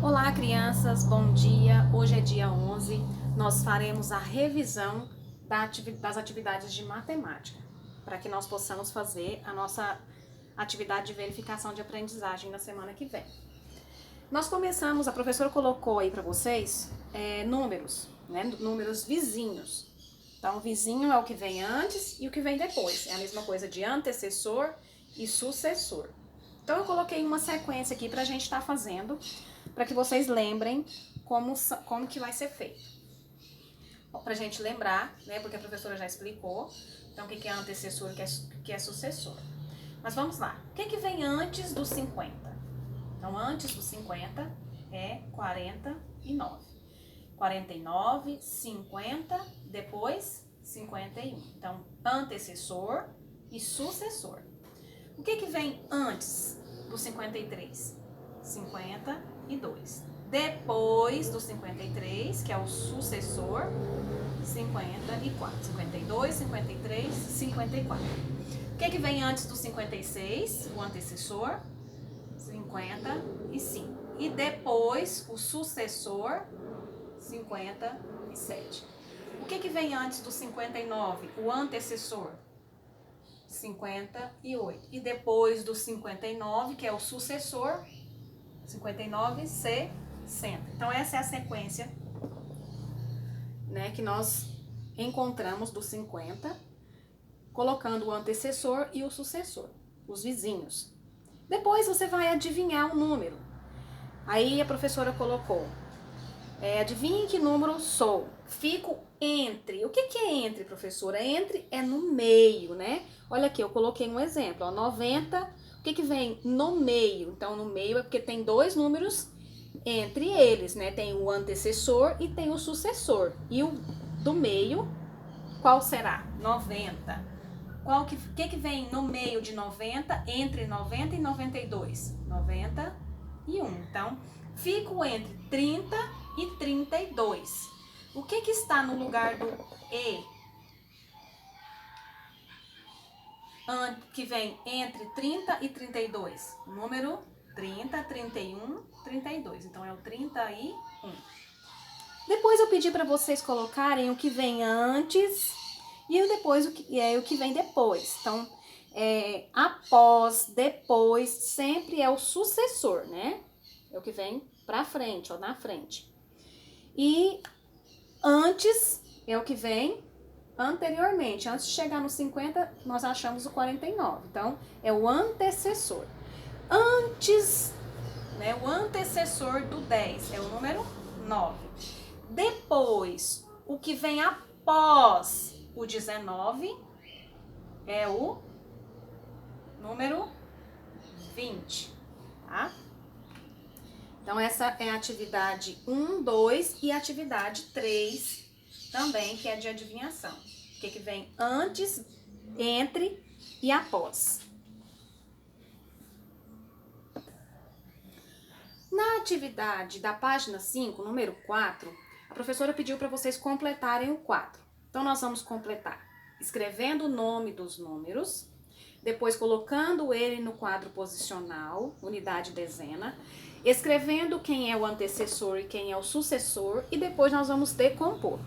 Olá, crianças, bom dia. Hoje é dia 11. Nós faremos a revisão das atividades de matemática, para que nós possamos fazer a nossa atividade de verificação de aprendizagem na semana que vem. Nós começamos, a professora colocou aí para vocês números, né? Números vizinhos. Então, vizinho é o que vem antes e o que vem depois. É a mesma coisa de antecessor e sucessor. Então, eu coloquei uma sequência aqui para a gente estar fazendo, para que vocês lembrem como que vai ser feito. Para a gente lembrar, né, porque a professora já explicou, então o que é antecessor e o que é sucessor. Mas vamos lá, o que vem antes dos 50? Então, antes dos 50 é 49. 49, 50, depois 51. Então, antecessor e sucessor. O que vem antes do 53? 52. Depois do 53, que é o sucessor, 54. 52, 53, 54. O que vem antes do 56? O antecessor, 55. E depois o sucessor, 57. O que vem antes do 59? O antecessor, 58. E depois do 59, que é o sucessor, 59, 60. Então, essa é a sequência, né, que nós encontramos do 50, colocando o antecessor e o sucessor, os vizinhos. Depois você vai adivinhar o número. Aí a professora colocou, adivinhe que número sou. Fico entre. O que é entre, professora? Entre é no meio, né? Olha aqui, eu coloquei um exemplo, ó, 90. O que vem no meio? Então, no meio é porque tem dois números entre eles, né? Tem o antecessor e tem o sucessor. E o do meio, qual será? 90. O que vem no meio de 90, entre 90 e 92? 91. Então, fico entre 30 e 32. O que está no lugar do E? Que vem entre 30 e 32. O número 30, 31, 32. Então, é o 31. Depois eu pedi para vocês colocarem o que vem antes e depois o que vem depois. Então, após, depois, sempre é o sucessor, né? É o que vem pra frente, ou na frente. E antes é o que vem anteriormente. Antes de chegar no 50, nós achamos o 49. Então, é o antecessor. Antes, né, o antecessor do 10 é o número 9. Depois, o que vem após o 19 é o número 20, tá? Então, essa é a atividade 1, 2 e a atividade 3 também, que é de adivinhação. O que vem antes, entre e após. Na atividade da página 5, número 4, a professora pediu para vocês completarem o quadro. Então, nós vamos completar escrevendo o nome dos números, depois colocando ele no quadro posicional, unidade dezena, escrevendo quem é o antecessor e quem é o sucessor, e depois nós vamos decompor.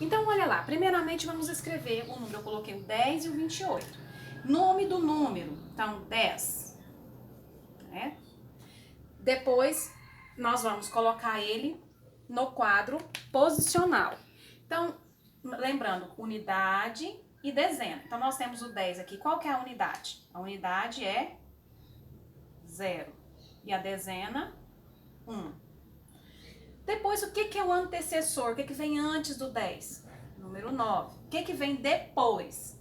Então, olha lá, primeiramente vamos escrever o número, eu coloquei o 10 e o 28. Nome do número, então 10, né? Depois, nós vamos colocar ele no quadro posicional. Então, lembrando, unidade e dezena. Então, nós temos o 10 aqui. Qual que é a unidade? A unidade é 0. E a dezena, 1. Depois, o que é o antecessor? O que vem antes do 10? Número 9. O que vem depois?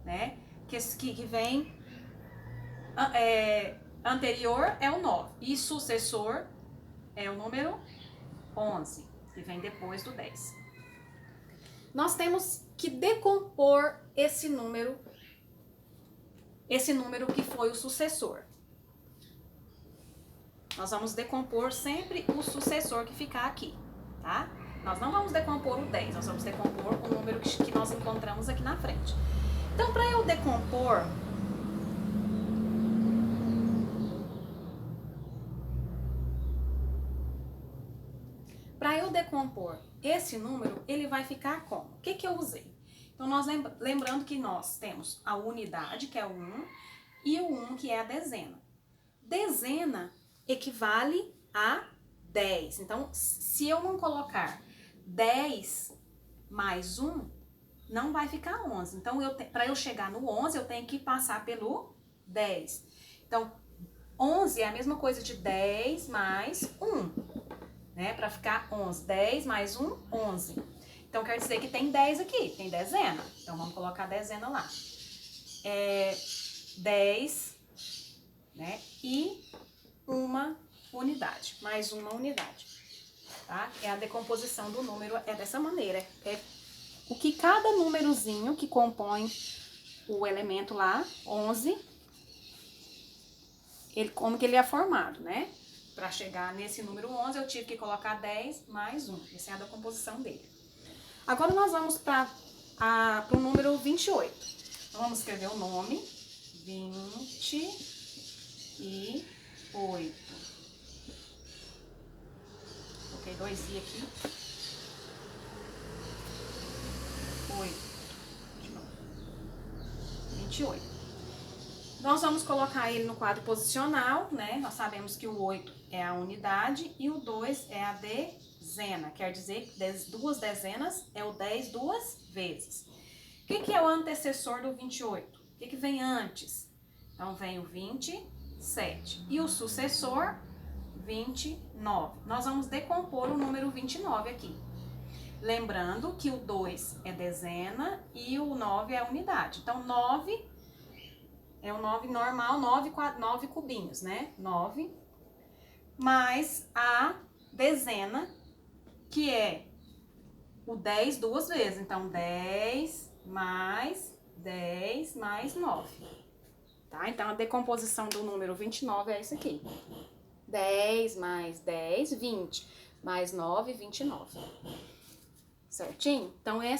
Né? Que vem... anterior é o 9 e sucessor é o número 11, que vem depois do 10. Nós temos que decompor esse número que foi o sucessor. Nós vamos decompor sempre o sucessor que ficar aqui, tá? Nós não vamos decompor o 10, nós vamos decompor o número que nós encontramos aqui na frente. Então, para eu decompor... Para eu decompor esse número, ele vai ficar como? O que que eu usei? Então, nós lembrando que nós temos a unidade, que é o 1, e o 1, que é a dezena. Dezena equivale a 10. Então, se eu não colocar 10 mais 1, não vai ficar 11. Então, para eu chegar no 11, eu tenho que passar pelo 10. Então, 11 é a mesma coisa de 10 mais 1, né? Para ficar 11. 10 mais 1, 11. Então, quer dizer que tem 10 aqui, tem dezena. Então, vamos colocar a dezena lá. 10, né? E uma unidade, mais uma unidade, tá? É a decomposição do número, é dessa maneira. É o que cada númerozinho que compõe o elemento lá, 11, como que ele é formado, né? Para chegar nesse número 11, eu tive que colocar 10 mais 1. Essa é a decomposição dele. Agora, nós vamos para o número 28. Então, vamos escrever o nome, 28. Coloquei 2i aqui. 8. De novo. 28. Nós vamos colocar ele no quadro posicional, né? Nós sabemos que o 8 é a unidade e o 2 é a dezena. Quer dizer que 2 dezenas é o 10 duas vezes. O que é o antecessor do 28? O que vem antes? Então, vem o 27. E o sucessor, 29. Nós vamos decompor o número 29 aqui. Lembrando que o 2 é dezena e o 9 é unidade. Então, 9 é o 9 normal, 9 cubinhos, né? 9 mais a dezena, que é o 10 duas vezes. Então, 10 mais 10 mais 9. Tá? Então, a decomposição do número 29 é isso aqui. 10 mais 10, 20. Mais 9, 29. Certinho? Então, é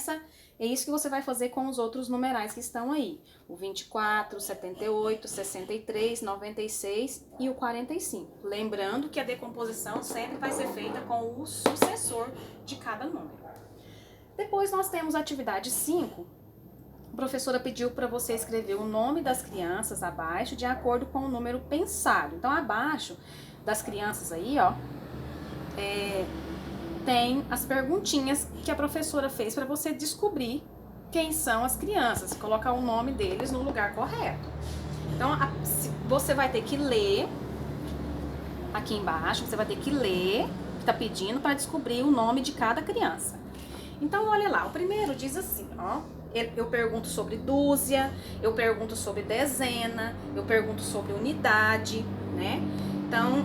isso que você vai fazer com os outros numerais que estão aí. O 24, 78, 63, 96 e o 45. Lembrando que a decomposição sempre vai ser feita com o sucessor de cada número. Depois, nós temos a atividade 5. A professora pediu para você escrever o nome das crianças abaixo de acordo com o número pensado. Então, abaixo das crianças aí, ó, tem as perguntinhas que a professora fez para você descobrir quem são as crianças, colocar o nome deles no lugar correto. Então, você vai ter que ler aqui embaixo, você vai ter que ler o que está pedindo para descobrir o nome de cada criança. Então, olha lá, o primeiro diz assim, ó. Eu pergunto sobre dúzia, eu pergunto sobre dezena, eu pergunto sobre unidade, né? Então,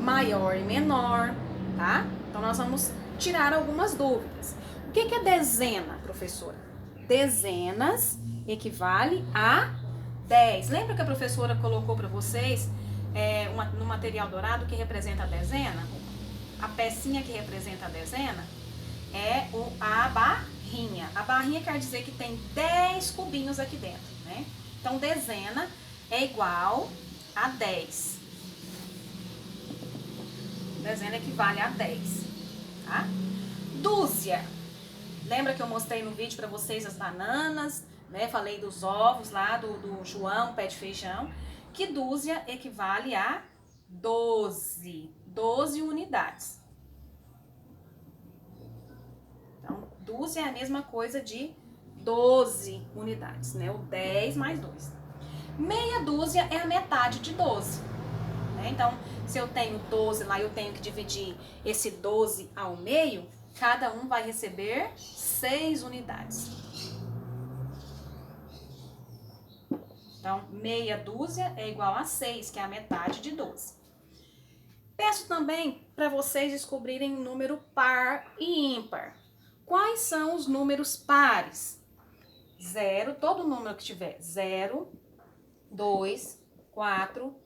maior e menor, tá? Então, nós vamos tirar algumas dúvidas. O que é dezena, professora? Dezenas equivale a 10. Lembra que a professora colocou para vocês no material dourado que representa a dezena? A pecinha que representa a dezena é a barrinha. A barrinha quer dizer que tem 10 cubinhos aqui dentro, né? Então, dezena é igual a 10. Dezena equivale a 10, tá? Dúzia. Lembra que eu mostrei no vídeo para vocês as bananas, né? Falei dos ovos lá do João, pé de feijão. Que dúzia equivale a 12. 12 unidades. Então, dúzia é a mesma coisa de 12 unidades, né? O 10 mais 2. Meia dúzia é a metade de 12. Né? Então, se eu tenho 12 lá, eu tenho que dividir esse 12 ao meio, cada um vai receber 6 unidades. Então, meia dúzia é igual a 6, que é a metade de 12. Peço também para vocês descobrirem número par e ímpar. Quais são os números pares? 0, todo número que tiver 0, 2, 4,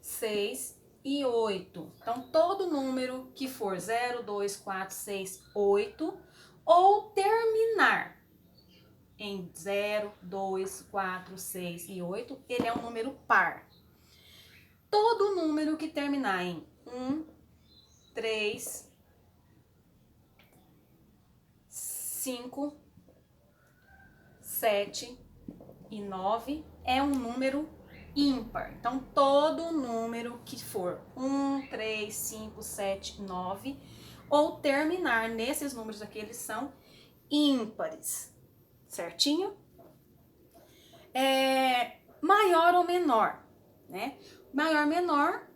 6 e 8. Então, todo número que for 0, 2, 4, 6, 8 ou terminar em 0, 2, 4, 6 e 8, ele é um número par. Todo número que terminar em 1, 3, 5, 7 e 9 é um número ímpar. Então, todo número que for 1, 3, 5, 7, 9 ou terminar nesses números aqui, eles são ímpares, certinho? Maior ou menor, né? Maior, menor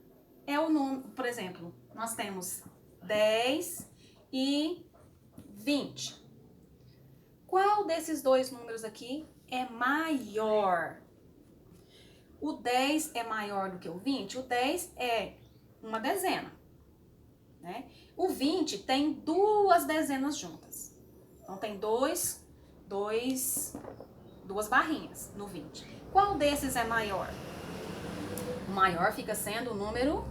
é o número, por exemplo, nós temos 10 e 20. Qual desses dois números aqui é maior? O 10 é maior do que o 20? O 10 é uma dezena, né? O 20 tem duas dezenas juntas. Então, tem duas barrinhas no 20. Qual desses é maior? O maior fica sendo o número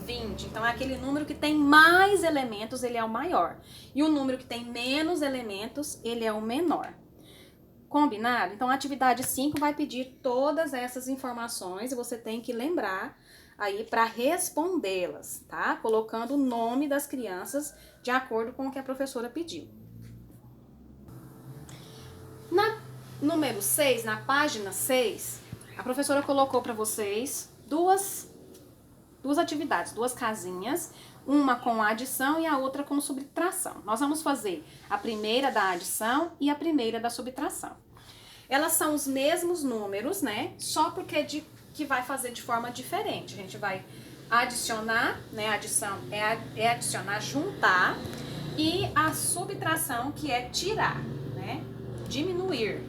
20. Então, é aquele número que tem mais elementos, ele é o maior. E o número que tem menos elementos, ele é o menor. Combinado? Então, a atividade 5 vai pedir todas essas informações e você tem que lembrar aí para respondê-las, tá? Colocando o nome das crianças de acordo com o que a professora pediu. Na número 6, na página 6, a professora colocou para vocês duas atividades, duas casinhas, uma com adição e a outra com subtração. Nós vamos fazer a primeira da adição e a primeira da subtração. Elas são os mesmos números, né? Só porque que vai fazer de forma diferente. A gente vai adicionar, né? A adição é adicionar, juntar, e a subtração, que é tirar, né? Diminuir.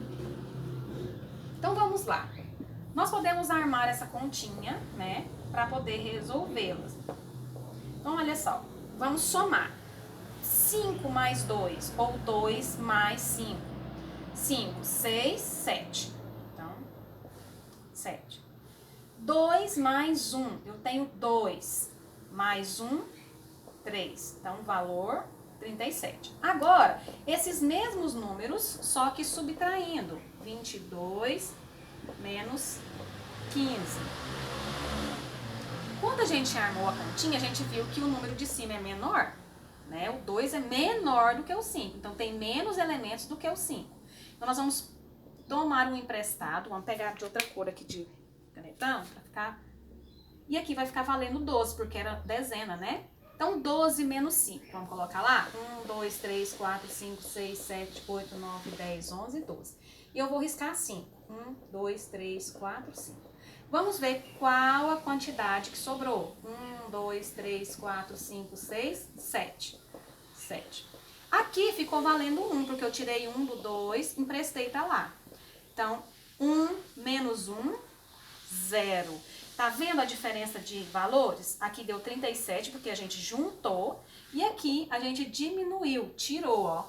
Então vamos lá. Nós podemos armar essa continha, né? Para poder resolvê-las. Então, olha só, vamos somar 5 mais 2, ou 2 mais 5. 5, 6, 7. Então, 7. 2 mais 1, eu tenho 2. Mais 1, 3. Então, valor 37. Agora, esses mesmos números, só que subtraindo. 22 menos 15. Quando a gente armou a continha, a gente viu que o número de cima é menor, né? O 2 é menor do que o 5, então tem menos elementos do que o 5. Então, nós vamos tomar um emprestado, vamos pegar de outra cor aqui de canetão, pra ficar... E aqui vai ficar valendo 12, porque era dezena, né? Então, 12 menos 5, vamos colocar lá? 1, 2, 3, 4, 5, 6, 7, 8, 9, 10, 11, 12. E eu vou riscar 5. 1, 2, 3, 4, 5. Vamos ver qual a quantidade que sobrou. 1, 2, 3, 4, 5, 6, 7. 7. Aqui ficou valendo 1, porque eu tirei 1 do 2, emprestei pra lá. Então, 1 menos 1, 0. Tá vendo a diferença de valores? Aqui deu 37, porque a gente juntou. E aqui a gente diminuiu, tirou, ó.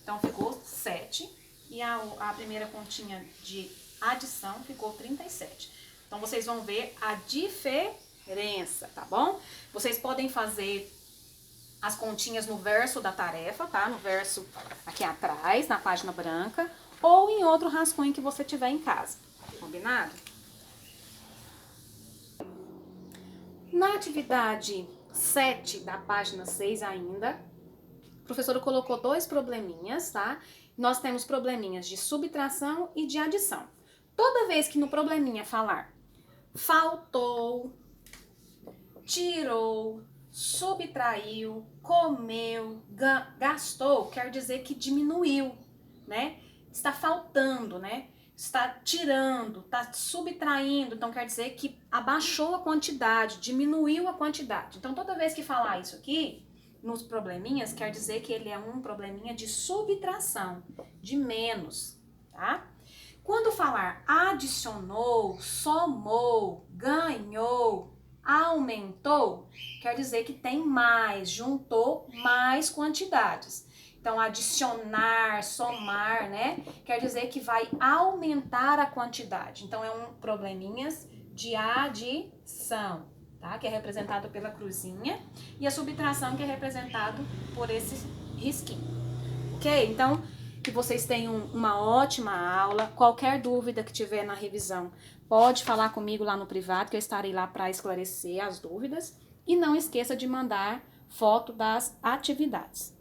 Então, ficou 7. E a primeira continha de adição ficou 37. Então, vocês vão ver a diferença, tá bom? Vocês podem fazer as continhas no verso da tarefa, tá? No verso aqui atrás, na página branca, ou em outro rascunho que você tiver em casa. Combinado? Na atividade 7 da página 6 ainda, a professora colocou dois probleminhas, tá? Nós temos probleminhas de subtração e de adição. Toda vez que no probleminha falar faltou, tirou, subtraiu, comeu, gastou, quer dizer que diminuiu, né? Está faltando, né? Está tirando, está subtraindo, então quer dizer que abaixou a quantidade, diminuiu a quantidade. Então, toda vez que falar isso aqui, nos probleminhas, quer dizer que ele é um probleminha de subtração, de menos, tá? Quando falar adicionou, somou, ganhou, aumentou, quer dizer que tem mais, juntou mais quantidades. Então, adicionar, somar, né? Quer dizer que vai aumentar a quantidade. Então, é um probleminhas de adição, tá? Que é representado pela cruzinha. E a subtração, que é representado por esse risquinho. Ok? Então, que vocês tenham uma ótima aula. Qualquer dúvida que tiver na revisão, pode falar comigo lá no privado, que eu estarei lá para esclarecer as dúvidas. E não esqueça de mandar foto das atividades.